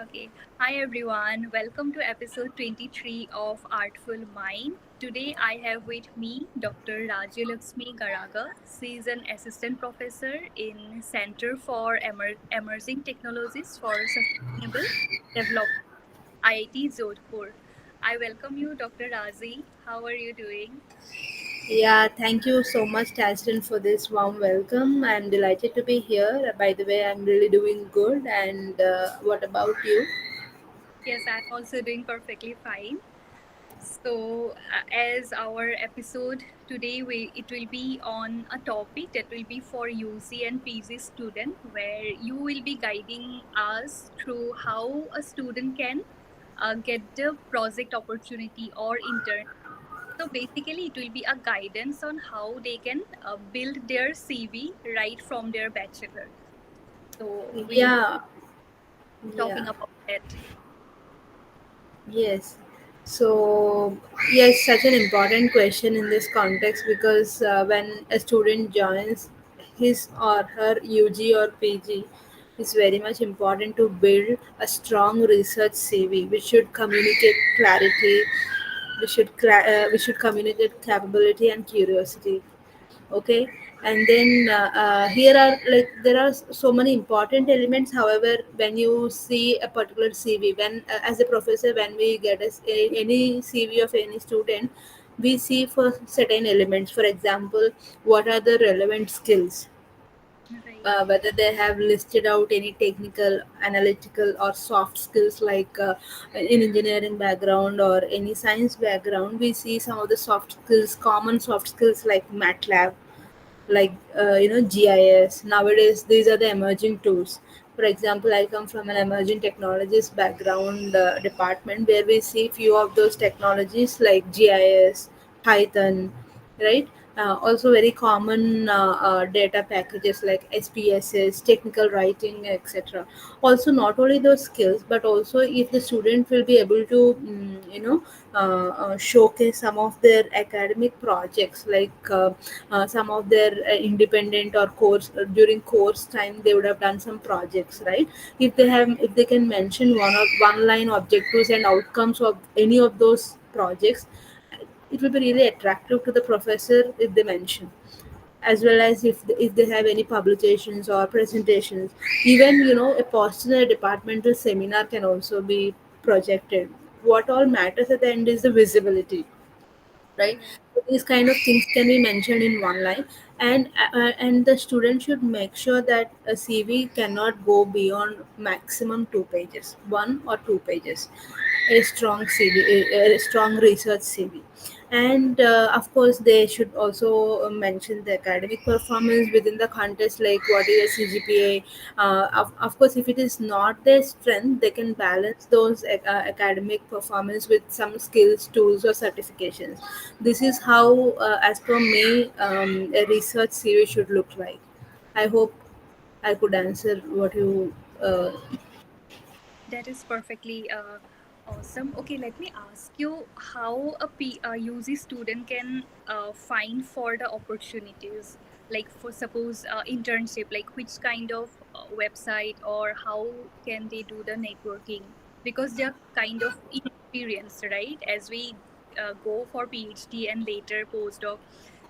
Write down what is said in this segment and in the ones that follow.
Okay. Hi everyone. Welcome to episode 23 of Artful Mind. Today I have with me Dr. Rajyalakshmi Garaga. She is an assistant professor in Center for Emerging Technologies for Sustainable Development, IIT Jodhpur. I welcome you, Dr. Razi. How are you doing? Yeah, thank you so much, Tastin, for this warm welcome. I'm delighted to be here. By the way, I'm really doing good. And what about you? Yes, I'm also doing perfectly fine. As our episode today, it will be on a topic that will be for UC and PG student, where you will be guiding us through how a student can get the project opportunity or intern. So basically, it will be a guidance on how they can build their CV right from their bachelor. So we'll be Yeah, talking yeah. about that. Yes. So, yes, such an important question in this context because when a student joins his or her UG or PG, it's very much important to build a strong research CV which should communicate clarity, we should communicate capability and curiosity. Okay, and then here are like there are so many important elements. However, when you see a particular CV, when as a professor, when we get any CV of any student, we see for certain elements. For example, what are the relevant skills, Right. whether they have listed out any technical, analytical, or soft skills like in engineering background or any science background. We see some of the soft skills, common soft skills like MATLAB, like GIS. Nowadays, these are the emerging tools. For example, I come from an emerging technologies background department where we see few of those technologies like GIS, Python, right? Also very common data packages like SPSS, technical writing, etc. Also, not only those skills, but also if the student will be able to showcase some of their academic projects, like some of their independent or course during course time they would have done some projects, right? If they can mention one line objectives and outcomes of any of those projects, it will be really attractive to the professor if they mention, as well as if they have any publications or presentations. Even a post in a departmental seminar can also be projected. What all matters at the end is the visibility, right? Right. So these kind of things can be mentioned in one line, and the student should make sure that a CV cannot go beyond maximum 2 pages, 1 or 2 pages. A strong CV, a strong research CV, and of course they should also mention the academic performance within the context, like what is a CGPA. Of course, if it is not their strength, they can balance those academic performance with some skills, tools, or certifications. This is how, as per me, a research CV should look like. I hope I could answer what you. That is perfectly awesome. Okay, let me ask you how a UZ student can find for the opportunities, like for suppose internship, like which kind of website or how can they do the networking? Because they're kind of inexperienced, right? As we go for PhD and later postdoc,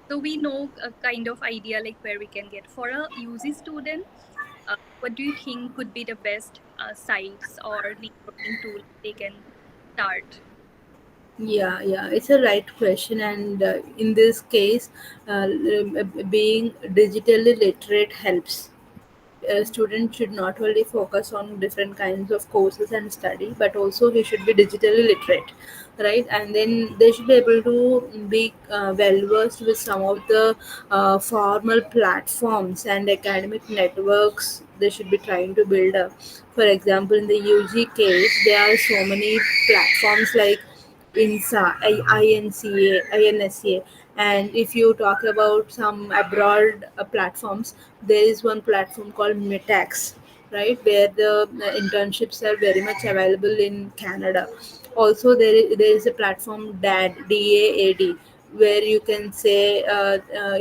so we know a kind of idea like where we can get for a UZ student. What do you think could be the best sites or networking tool they can start? Yeah, yeah, it's a right question, and in this case, being digitally literate helps. A student should not only focus on different kinds of courses and study, but also he should be digitally literate, right? And then they should be able to be well versed with some of the formal platforms and academic networks they should be trying to build up. For example, in the UG case, there are so many platforms like INSA. And if you talk about some abroad platforms, there is one platform called Metax, right, where the internships are very much available in Canada. Also, there is a platform DAAD, where you can say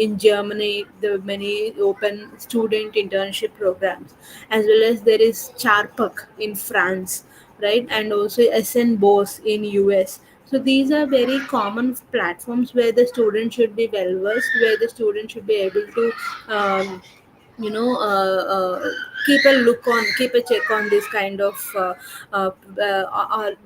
in Germany the many open student internship programs, as well as there is Charpak in France, right, and also SN Bose in US. So these are very common platforms where the student should be well versed, where the student should be able to um, you know keep a look on, keep a check on this kind of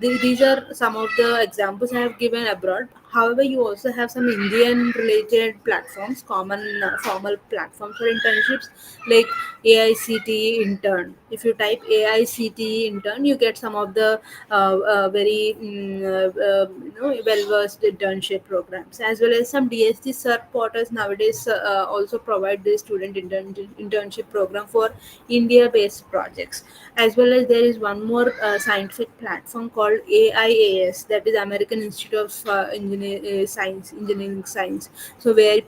these are some of the examples I have given abroad. However, you also have some Indian related platforms, common formal platforms for internships, like AICTE intern. If you type AICTE intern, you get some of the very well versed internship programs, as well as some DST cert portals nowadays also provide this internship program for India based projects. As well as there is one more scientific platform called AIAS, that is American Institute of Engineering Science. So where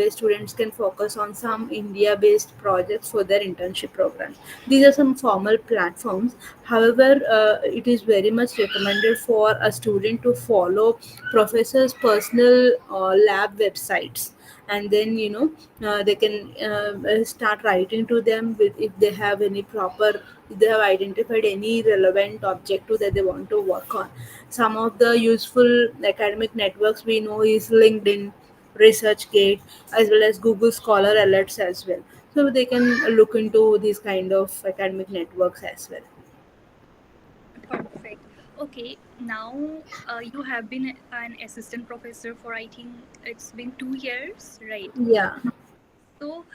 students can focus on some India based projects for their internship programs. These are some formal platforms. However, it is very much recommended for a student to follow professors personal lab websites, and then they can start writing to them with, if they have any proper, if they have identified any relevant objective that they want to work on. Some of the useful academic networks we know is LinkedIn, ResearchGate, as well as Google Scholar alerts as well. So they can look into these kind of academic networks as well. Perfect. Okay, now you have been an assistant professor for, I think it's been 2 years, right? Yeah. So,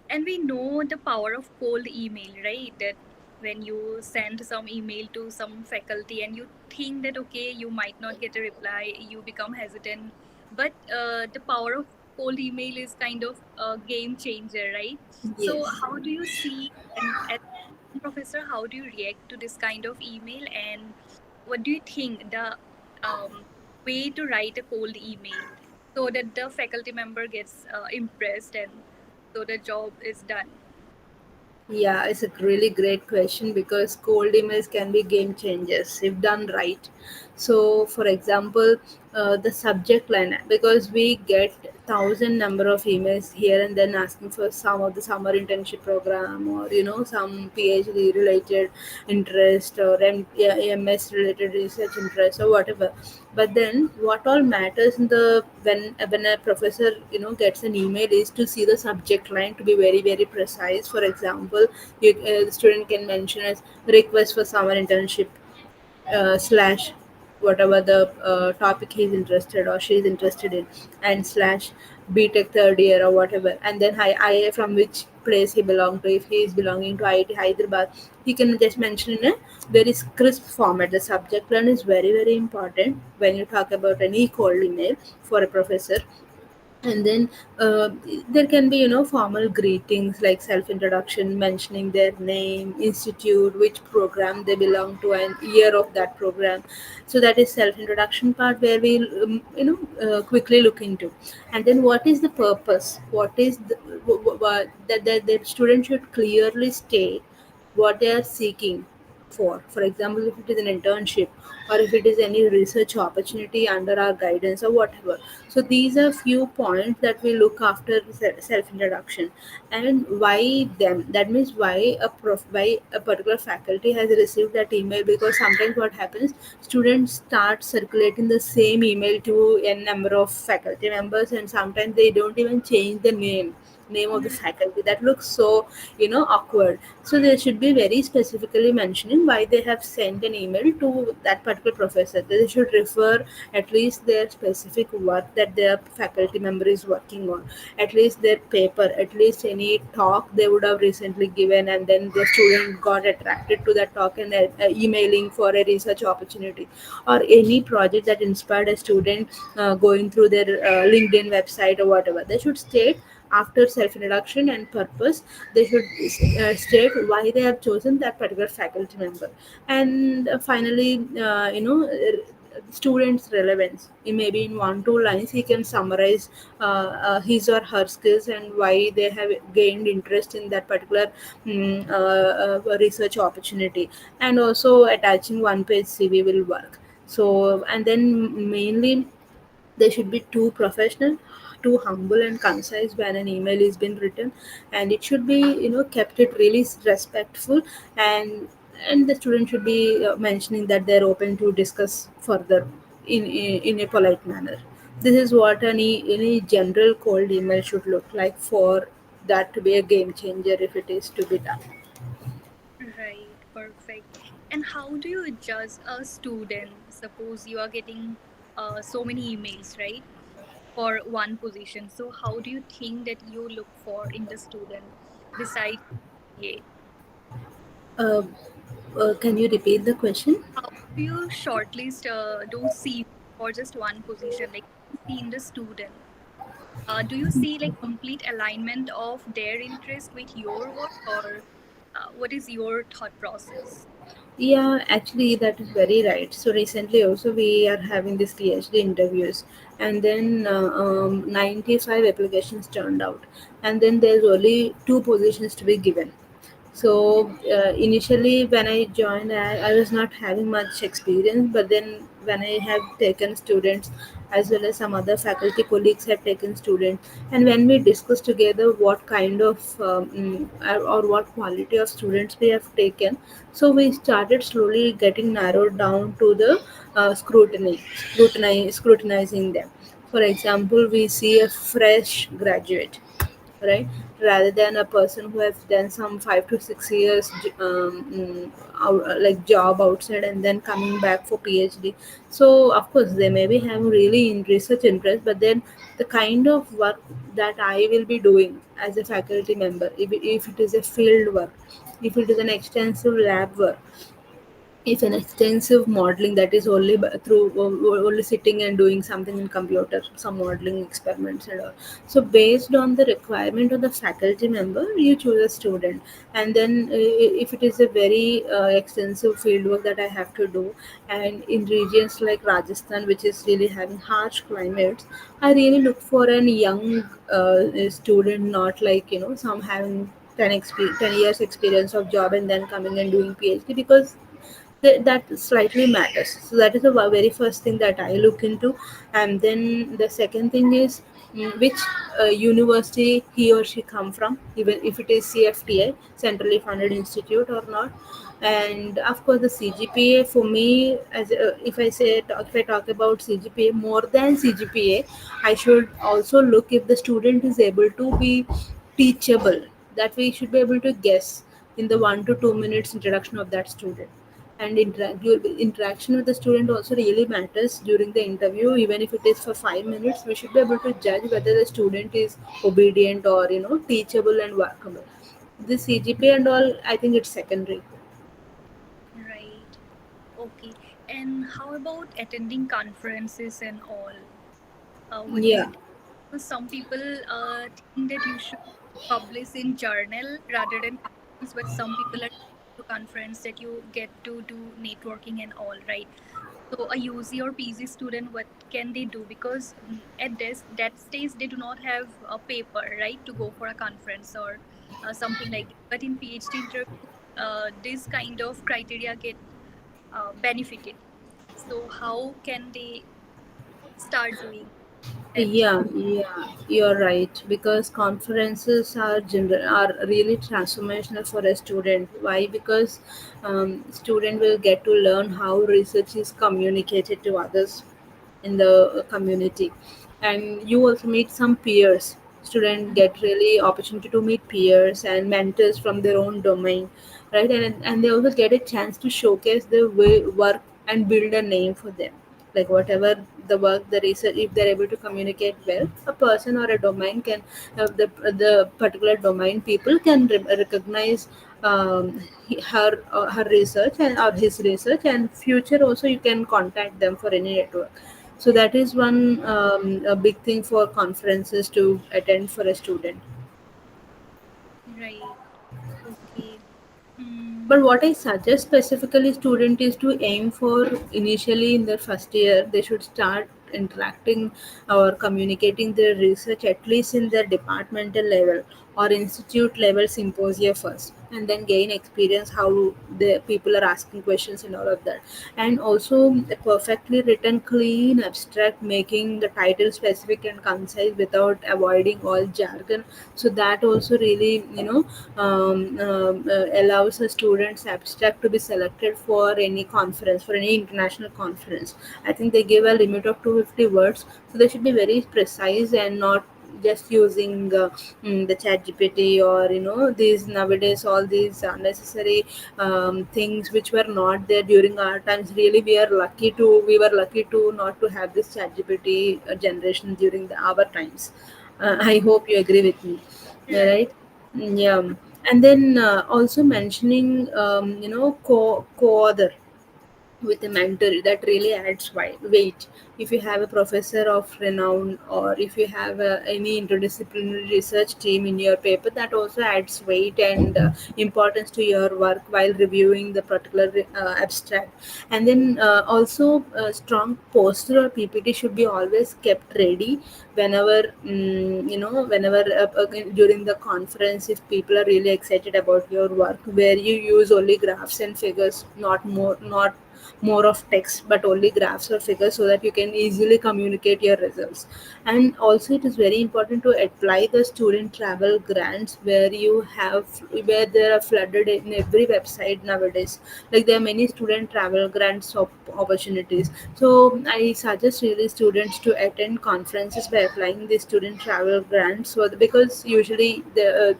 and we know the power of cold email, right? That when you send some email to some faculty and you think that okay, you might not get a reply, you become hesitant. But the power of cold email is kind of a game changer, right? So, Yes. how do you see, and as a professor, how do you react to this kind of email, and what do you think the way to write a cold email so that the faculty member gets impressed and so the job is done? Yeah, it's a really great question because cold emails can be game changers if done right. So, for example, the subject line, because we get thousand number of emails here and then asking for some of the summer internship program, or some PhD related interest, or yeah, MS related research interest, or whatever. But then what all matters in the when a professor gets an email is to see the subject line to be very very precise. For example, the student can mention as request for summer internship slash whatever the topic he's interested or she's interested in, and slash BTech third year or whatever, and then I from which place he belong to. If he is belonging to IIT Hyderabad, he can just mention in a very crisp format. The subject line is very very important when you talk about any cold email for a professor. And then uh, there can be formal greetings like self introduction, mentioning their name, institute, which program they belong to, and year of that program. So that is self introduction part, where we quickly look into. And then what is the purpose, what is that the student should clearly state what they are seeking for example, if it is an internship, or if it is any research opportunity under our guidance or whatever. So these are few points that we look after self introduction. And why them, that means why a particular faculty has received that email, because sometimes what happens, students start circulating the same email to a number of faculty members, and sometimes they don't even change the name of the Mhm. faculty. That looks so awkward. So they should be very specifically mentioning why they have sent an email to that particular professor. They should refer at least their specific work that their faculty member is working on, at least their paper, at least any talk they would have recently given, and then the student got attracted to that talk and emailing for a research opportunity, or any project that inspired a student going through their LinkedIn website or whatever. They should state after self introduction and purpose. They should state why they have chosen that particular faculty member. And finally, students relevance. Maybe in 1 2 lines he can summarize his or her skills and why they have gained interest in that particular research opportunity. And also attaching one page CV will work. So, and then mainly They should be too professional, too humble and concise when an email is being written, and it should be, kept it really respectful, and the student should be mentioning that they're open to discuss further in a polite manner. This is what any general cold email should look like for that to be a game changer if it is to be done. Right, perfect. And how do you judge a student? Suppose you are getting so many emails, right, for one position. So how do you think that you look for in the student besides CA? uh, can you repeat the question? How do you shortlist those CV for just one position? Like see in the student, do you see like complete alignment of their interest with your work, or what is your thought process? Yeah, actually, that is very right. So recently, also we are having this PhD interviews, and then 95 applications turned out, and then there's only two positions to be given. So initially, when I joined, I was not having much experience. But then, when I have taken students, as well as some other faculty colleagues have taken students, and when we discuss together what kind of or what quality of students we have taken, so we started slowly getting narrowed down to the scrutinizing them. For example, we see a fresh graduate, right, rather than a person who has done some 5 to 6 years like job outside and then coming back for PhD. So of course they may be having really in research interest, but then the kind of work that I will be doing as a faculty member, if it is a field work, if it is an extensive lab work, if an extensive modeling that is only through only sitting and doing something in computer, some modeling experiments and all. So based on the requirement of the faculty member, you choose a student. And then if it is a very extensive field work that I have to do, and in regions like Rajasthan, which is really having harsh climates, I really look for an young student, not like some having 10 years experience of job and then coming and doing PhD, because that slightly matters. So that is the very first thing that I look into. And then the second thing is, which university he or she come from, even if it is CFTA, centrally funded institute, or not. And of course the CGPA for me, as if I talk about CGPA, more than CGPA, I should also look if the student is able to be teachable, that we should be able to guess in the 1 to 2 minutes introduction of that student. And interaction with the student also really matters during the interview. Even if it is for 5 minutes, we should be able to judge whether the student is obedient or teachable and workable. The CGP and all, I think it's secondary. Right. Okay. And how about attending conferences and all? What do you Yeah. think? Because some people think that you should publish in journal rather than conference, but some people are to conference that you get to do networking and all, right? So a UC or PG student, what can they do? Because at this that stage they do not have a paper, right, to go for a conference or something like that. But in PhD interview, this kind of criteria get benefited. So how can they start doing that? Yeah, you're right. Because conferences are really transformational for a student. Why? Because student will get to learn how research is communicated to others in the community, and you also meet some peers. Student get really opportunity to meet peers and mentors from their own domain, right? And they also get a chance to showcase their work and build a name for them, like whatever the work, the research, if they're able to communicate well, a person or a domain can the particular domain people can recognize her research and or his research, and future also you can contact them for any network. So that is one a big thing for conferences to attend for a student. Right. Okay. Mm, But what I suggest specifically student is to aim for initially in their first year, they should start interacting or communicating their research at least in their departmental level, or institute level symposia first, and then gain experience how the people are asking questions and all of that. And also a perfectly written clean abstract, making the title specific and concise without avoiding all jargon. So that also really, allows a student's abstract to be selected for any conference, for any international conference. I think they give a limit of 250 words, so they should be very precise and not just using the chat gpt, or these nowadays all these unnecessary things which were not there during our times. Really, we were lucky to not to have this chat gpt generation during our times. I hope you agree with me. Yeah, Right. right. Yeah. And then also mentioning co-author with a mentor, that really adds weight. If you have a professor of renown, or if you have any interdisciplinary research team in your paper, that also adds weight and importance to your work while reviewing the particular abstract. And then also strong poster or ppt should be always kept ready whenever, whenever during the conference, if people are really excited about your work, where you use only graphs and figures, not more of text, but only graphs or figures, so that you can easily communicate your results. And also it is very important to apply the student travel grants, where there are flooded in every website nowadays. Like there are many student travel grants opportunities. So I suggest really students to attend conferences by applying the student travel grants, because usually the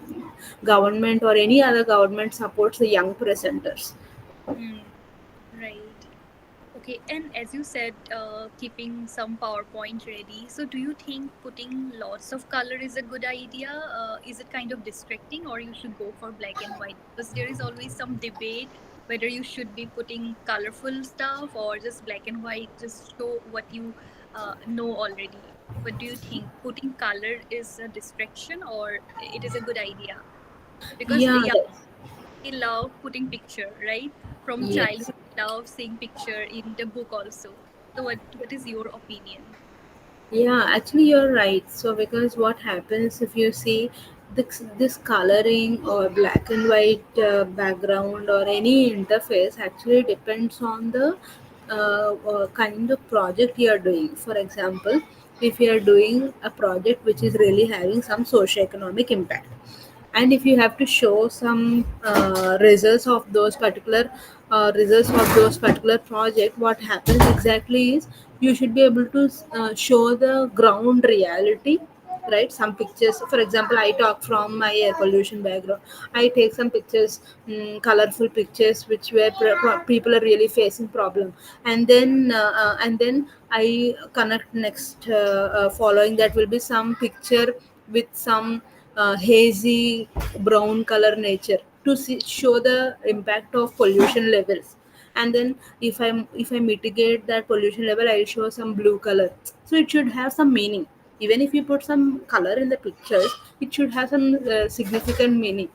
government or any other government supports the young presenters. Hmm. Right. Okay, and as you said, keeping some PowerPoint ready. So, do you think putting lots of color is a good idea? Is it kind of distracting, or you should go for black and white? Because there is always some debate whether you should be putting colorful stuff or just black and white, just show what you know already. What do you think? Putting color is a distraction, or it is a good idea? Because Yeah, yeah, we love putting picture, right? From yes. childhood, love seeing picture in the book also. So what is your opinion? Yeah, actually, you're right. So, because what happens if you see this coloring or black and white background or any interface actually depends on the kind of project you are doing. For example, if you are doing a project which is really having some socio-economic impact, and if you have to show some results of those particular project, what happens exactly is you should be able to show the ground reality, right? Some pictures, for example, I talk from my air pollution background. I take some pictures, colorful pictures which where people are really facing problem, and then I connect next, following that will be some picture with some hazy brown color nature to show the impact of pollution levels. And then if I mitigate that pollution level, I show some blue color. So it should have some meaning. Even if you put some color in the pictures, it should have some significant meaning.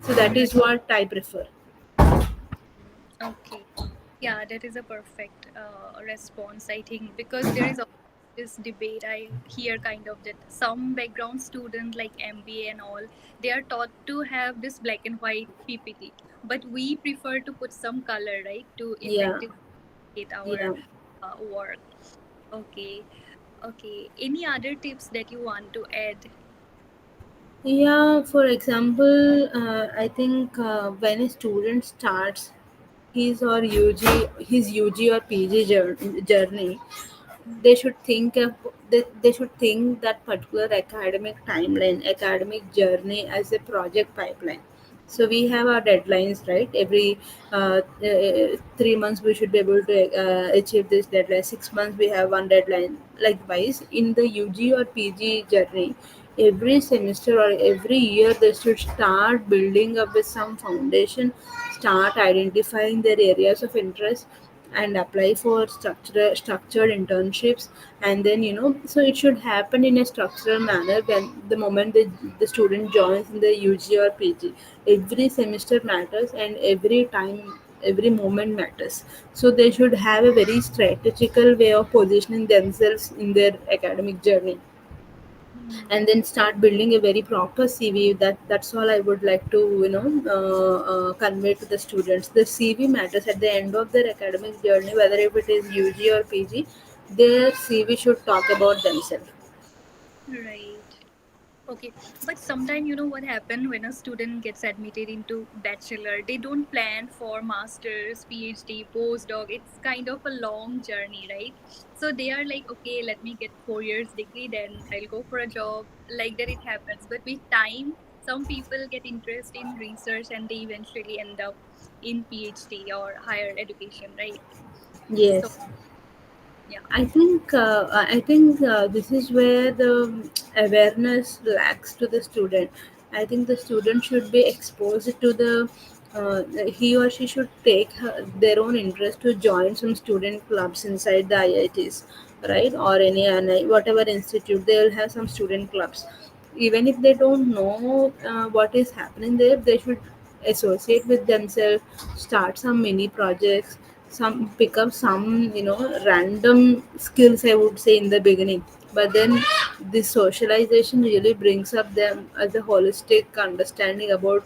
So that Right. is what I prefer. Okay. Yeah, that is a perfect response, I think, because there is always this debate. I hear kind of that some background student like MBA and all, they are taught to have this black and white PPT, but we prefer to put some color, right, to Yeah, effectively our yeah. work. Okay. Okay. Any other tips that you want to add? Yeah, for example, I think when a student starts his UG or PG journey, they should think of they should think that particular academic journey as a project pipeline. So we have our deadlines, right? Every 3 months we should be able to achieve this deadline. 6 months we have one deadline. Likewise, in the UG or PG journey, every semester or every year they should start building up with some foundation, start identifying their areas of interest, and apply for structured internships. And then, so it should happen in a structural manner. When the moment the student joins in the UG or PG, every semester matters, and every moment matters. So they should have a very strategical way of positioning themselves in their academic journey. and then start building a very proper CV. That's all I would like to convey to the students. The CV matters at the end of their academic journey, whether if it is UG or PG. Their CV should talk about themselves. Right. Okay, but sometimes you know what happen when a student gets admitted into bachelor, they don't plan for masters, PhD, postdoc. It's kind of a long journey, right? So they are like, okay, let me get 4 years degree, then I'll go for a job. Like that, it happens. But with time, some people get interest in research and they eventually end up in PhD or higher education, right? So Yes. yeah, I think this is where the awareness lacks to the student. I think the student should be exposed to he or she should take their own interest to join some student clubs inside the IITs, right? Or any whatever institute, they will have some student clubs. Even if they don't know what is happening there, they should associate with themselves, start some mini projects, some pick up some random skills, I would say, in the beginning. But then this socialization really brings up them as a holistic understanding about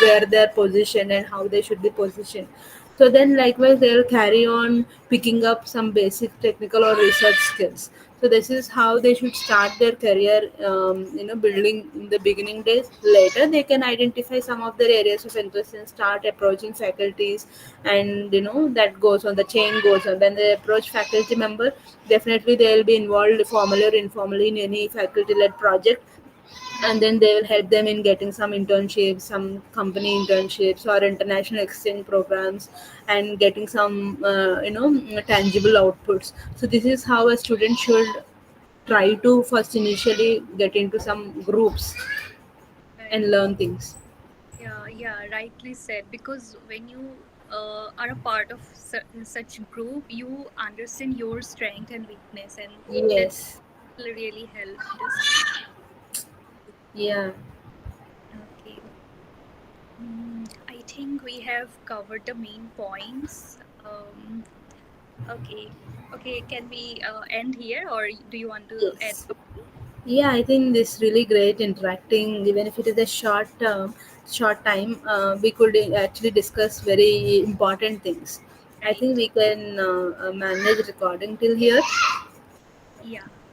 where they're positioned and how they should be positioned. So then likewise they'll carry on picking up some basic technical or research skills. So this is how they should start their career, building in the beginning days. Later they can identify some of their areas of interest and start approaching faculties, and that goes on, the chain goes on. When they approach faculty member, definitely they will be involved formally or informally in any faculty led project, and then they will help them in getting some internships, some company internships or international exchange programs, and getting some tangible outputs. So this is how a student should try to first initially get into some groups and right. learn things. Yeah, yeah, rightly said. Because when you are a part of such group, you understand your strength and weakness, and that Yes. will really help this. Yeah. Okay. I think we have covered the main points. Okay. Okay, can we end here, or do you want to add Yes. some? Yeah, I think this really great interacting. Even if it is a short time, we could actually discuss very important things. I think Right. we can manage recording till here. Yeah.